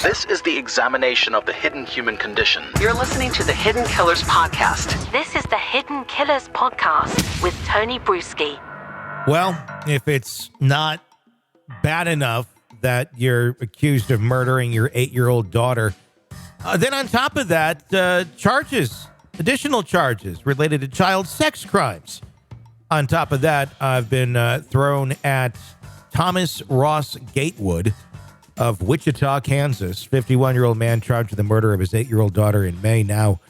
This is the examination of the hidden human condition. You're listening to the Hidden Killers Podcast. This is the Hidden Killers Podcast with Tony Bruschi. Well, if it's not bad enough that you're accused of murdering your 8-year-old daughter, then on top of that, additional charges related to child sex crimes. On top of that, I've been thrown at Thomas Ross Gatewood of Wichita, Kansas. 51-year-old man charged with the murder of his 8-year-old daughter in May now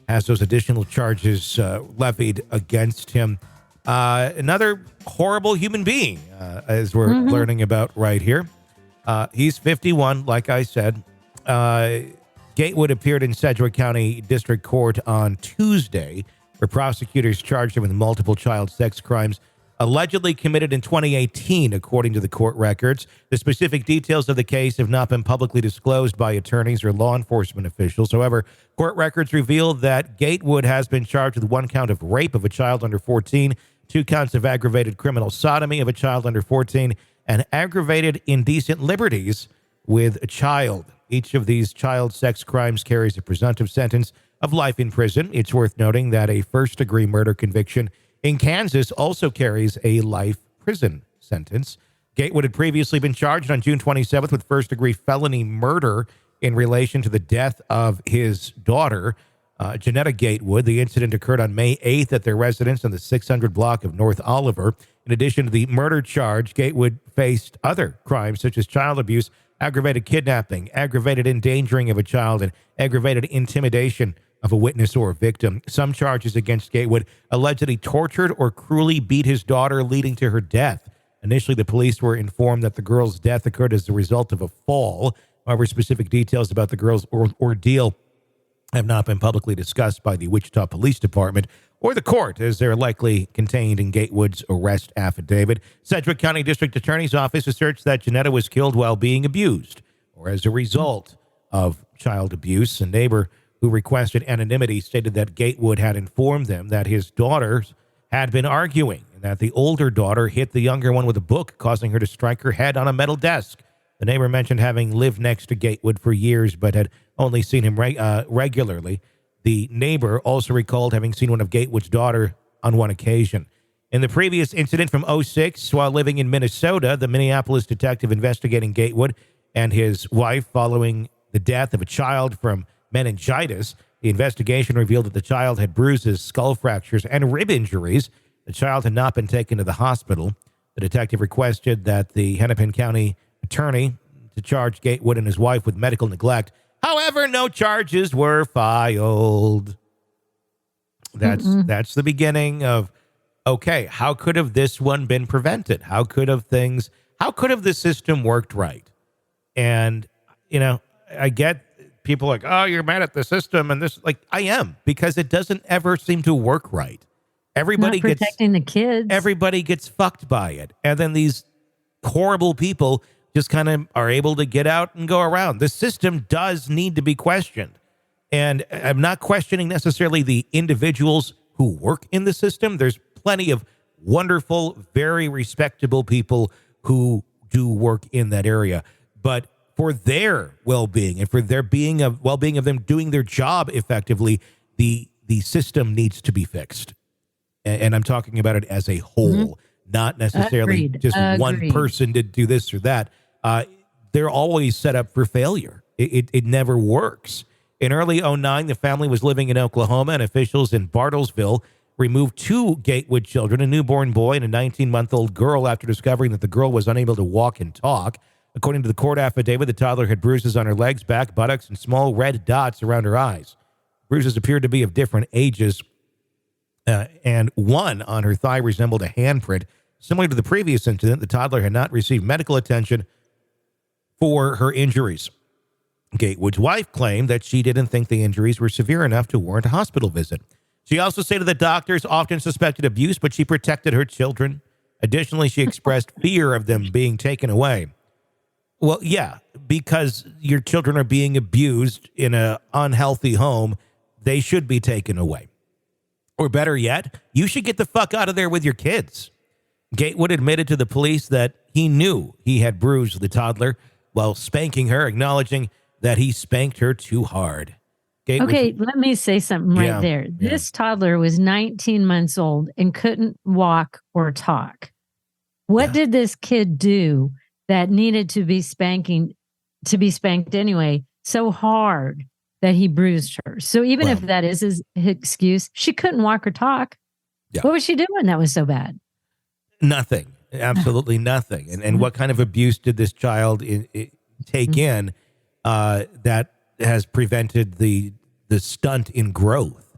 has those additional charges levied against him. Another horrible human being, as we're learning about right here. He's 51, like I said. Gatewood appeared in Sedgwick County District Court on Tuesday, where prosecutors charged him with multiple child sex crimes allegedly committed in 2018, according to the court records. The specific details of the case have not been publicly disclosed by attorneys or law enforcement officials. However, court records reveal that Gatewood has been charged with 1 count of rape of a child under 14, 2 counts of aggravated criminal sodomy of a child under 14, and aggravated indecent liberties with a child. Each of these child sex crimes carries a presumptive sentence of life in prison. It's worth noting that a first-degree murder conviction in Kansas also carries a life prison sentence. Gatewood had previously been charged on June 27th with first-degree felony murder in relation to the death of his daughter, Janetta Gatewood. The incident occurred on May 8th at their residence on the 600 block of North Oliver. In addition to the murder charge, Gatewood faced other crimes such as child abuse, aggravated kidnapping, aggravated endangering of a child, and aggravated intimidation of a witness or a victim. Some charges against Gatewood alleged that he tortured or cruelly beat his daughter, leading to her death. Initially, the police were informed that the girl's death occurred as a result of a fall. However, specific details about the girl's ordeal have not been publicly discussed by the Wichita Police Department or the court, as they're likely contained in Gatewood's arrest affidavit. Sedgwick County District Attorney's Office asserts that Janetta was killed while being abused or as a result of child abuse. A neighbor who requested anonymity stated that Gatewood had informed them that his daughters had been arguing and that the older daughter hit the younger one with a book, causing her to strike her head on a metal desk. The neighbor mentioned having lived next to Gatewood for years but had only seen him regularly. The neighbor also recalled having seen one of Gatewood's daughter on one occasion. In the previous incident from 2006, while living in Minnesota, the Minneapolis detective investigating Gatewood and his wife following the death of a child from meningitis. The investigation revealed that the child had bruises, skull fractures, and rib injuries. The child had not been taken to the hospital. The detective requested that the Hennepin County attorney to charge Gatewood and his wife with medical neglect. However, no charges were filed. That's the beginning of, okay, how could have this one been prevented? How could have the system worked right? And, I get people like, oh, you're mad at the system and this, like, I am, because it doesn't ever seem to work right. Everybody not protecting the kids. Everybody gets fucked by it. And then these horrible people just kind of are able to get out and go around. The system does need to be questioned. And I'm not questioning necessarily the individuals who work in the system. There's plenty of wonderful, very respectable people who do work in that area. But for their well-being and for their well-being of them doing their job effectively, the system needs to be fixed. And I'm talking about it as a whole, not necessarily just one person to do this or that. They're always set up for failure. It never works. In early 2009, the family was living in Oklahoma, and officials in Bartlesville removed 2 Gatewood children, a newborn boy and a 19-month-old girl, after discovering that the girl was unable to walk and talk. According to the court affidavit, the toddler had bruises on her legs, back, buttocks, and small red dots around her eyes. Bruises appeared to be of different ages, and one on her thigh resembled a handprint. Similar to the previous incident, the toddler had not received medical attention for her injuries. Gatewood's wife claimed that she didn't think the injuries were severe enough to warrant a hospital visit. She also stated that doctors often suspected abuse, but she protected her children. Additionally, she expressed fear of them being taken away. Well, yeah, because your children are being abused in an unhealthy home, they should be taken away. Or better yet, you should get the fuck out of there with your kids. Gatewood admitted to the police that he knew he had bruised the toddler while spanking her, acknowledging that he spanked her too hard. Okay, let me say something right there. Yeah. This toddler was 19 months old and couldn't walk or talk. What did this kid do that needed to be spanked anyway so hard that he bruised her? So even if that is his excuse, she couldn't walk or talk. Yeah. What was she doing that was so bad? Nothing. Absolutely nothing. And what kind of abuse did this child take in that has prevented the stunt in growth?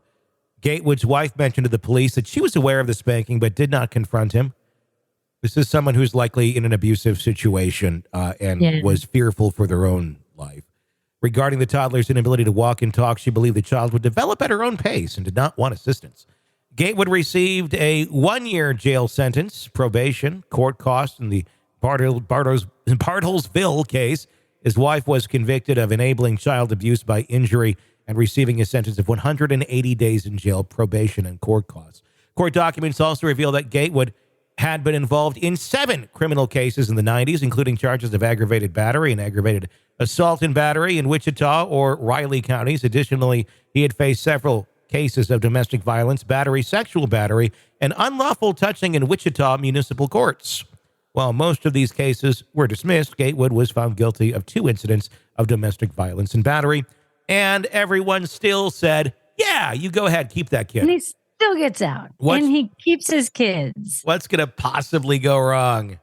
Gatewood's wife mentioned to the police that she was aware of the spanking but did not confront him. This is someone who's likely in an abusive situation and was fearful for their own life. Regarding the toddler's inability to walk and talk, she believed the child would develop at her own pace and did not want assistance. Gatewood received a 1-year jail sentence, probation, court costs in the Bartlesville case. His wife was convicted of enabling child abuse by injury and receiving a sentence of 180 days in jail, probation, and court costs. Court documents also reveal that Gatewood had been involved in 7 criminal cases in the 90s, including charges of aggravated battery and aggravated assault and battery in Wichita or Riley counties. Additionally, he had faced several cases of domestic violence, battery, sexual battery, and unlawful touching in Wichita municipal courts. While most of these cases were dismissed, Gatewood was found guilty of 2 incidents of domestic violence and battery, and everyone still said, yeah, you go ahead, keep that kid. And he still gets out, and he keeps his kids. What's going to possibly go wrong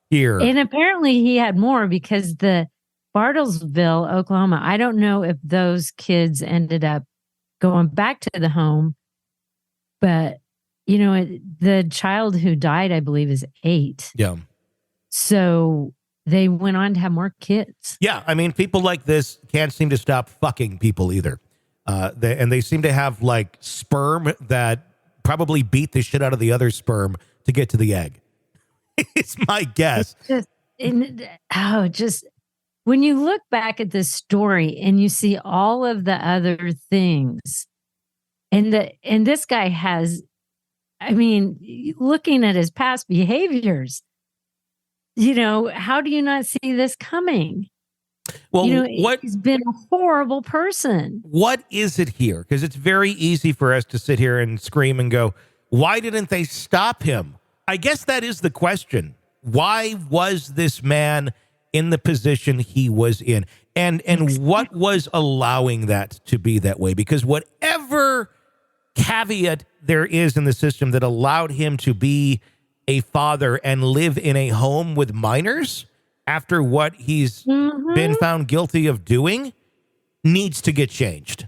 here? And apparently he had more because the Bartlesville, Oklahoma, I don't know if those kids ended up going back to the home, but the child who died, I believe, is 8. Yeah. So they went on to have more kids. Yeah. I mean, people like this can't seem to stop fucking people either. They seem to have like sperm that probably beat the shit out of the other sperm to get to the egg. It's my guess. Just when you look back at this story and you see all of the other things, and this guy has, I mean, looking at his past behaviors, how do you not see this coming? Well, he's been a horrible person. What is it here? Because it's very easy for us to sit here and scream and go, why didn't they stop him? I guess that is the question. Why was this man in the position he was in? And what was allowing that to be that way? Because whatever caveat there is in the system that allowed him to be a father and live in a home with minors after what he's been found guilty of doing needs to get changed.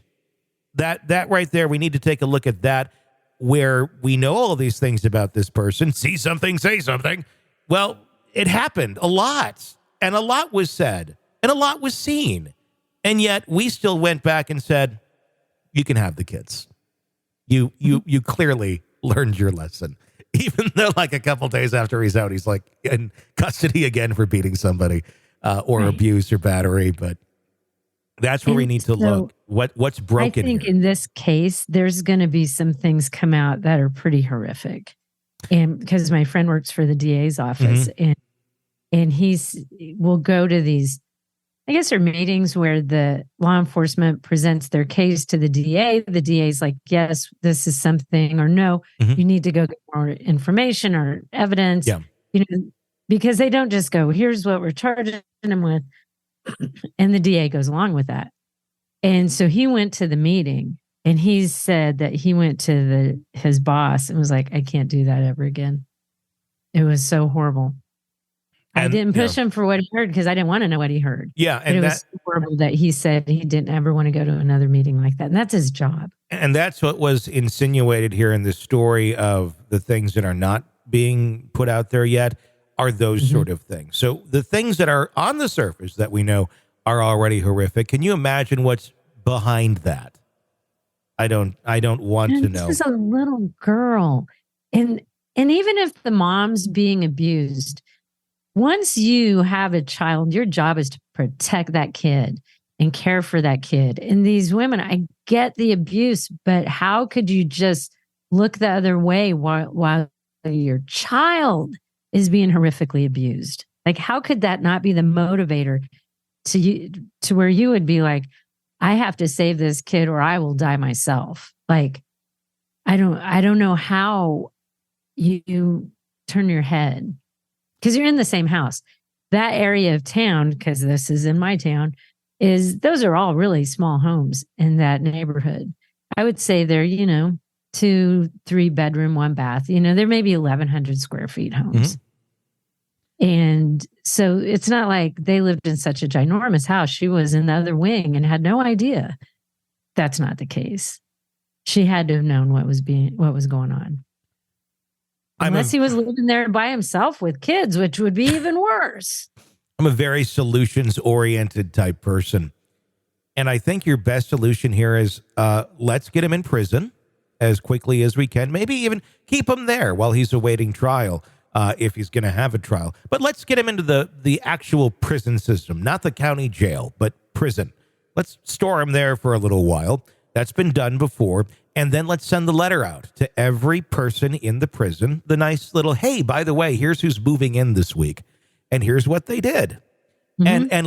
That right there, we need to take a look at that, where we know all of these things about this person. See something, say something. Well, it happened a lot, and a lot was said, and a lot was seen. And yet we still went back and said, you can have the kids. You clearly learned your lesson. Even though like a couple days after he's out, he's like in custody again for beating somebody or abuse or battery. But that's where we need to look. What's broken? I think in this case, there's going to be some things come out that are pretty horrific. And because my friend works for the DA's office, and will go to these, I guess, are meetings where the law enforcement presents their case to the DA. The DA's like, yes, this is something, or no, you need to go get more information or evidence. Yeah. Because they don't just go, here's what we're charging him with. And the DA goes along with that. And so he went to the meeting, and he said that he went to his boss and was like, I can't do that ever again. It was so horrible. I didn't push him for what he heard because I didn't want to know what he heard. Yeah. And it was horrible that he said he didn't ever want to go to another meeting like that. And that's his job. And that's what was insinuated here in this story of the things that are not being put out there yet are those sort of things. So the things that are on the surface that we know are already horrific. Can you imagine what's behind that? I don't want to know. This is a little girl. And even if the mom's being abused, once you have a child, your job is to protect that kid and care for that kid. And these women, I get the abuse, but how could you just look the other way while your child is being horrifically abused? Like, how could that not be the motivator to where you would be like, I have to save this kid or I will die myself. Like, I don't know how you turn your head because you're in the same house. That area of town, because this is in my town, those are all really small homes in that neighborhood. I would say they're, 2-3 bedroom, 1 bath. There may be 1,100 square feet homes. And so it's not like they lived in such a ginormous house. She was in the other wing and had no idea. That's not the case. She had to have known what was going on. Unless he was living there by himself with kids, which would be even worse. I'm a very solutions-oriented type person. And I think your best solution here is let's get him in prison as quickly as we can. Maybe even keep him there while he's awaiting trial, if he's going to have a trial. But let's get him into the actual prison system, not the county jail, but prison. Let's store him there for a little while. That's been done before. And then let's send the letter out to every person in the prison. The nice little, hey, by the way, here's who's moving in this week. And here's what they did. And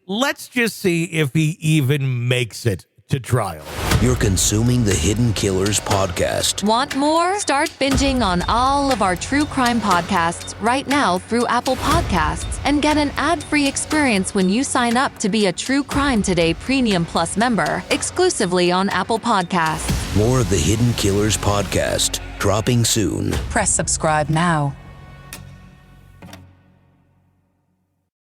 let's just see if he even makes it to trial. You're consuming the Hidden Killers podcast. Want more? Start binging on all of our true crime podcasts right now through Apple Podcasts and get an ad-free experience when you sign up to be a True Crime Today Premium Plus member exclusively on Apple Podcasts. More of the Hidden Killers podcast dropping soon. Press subscribe now.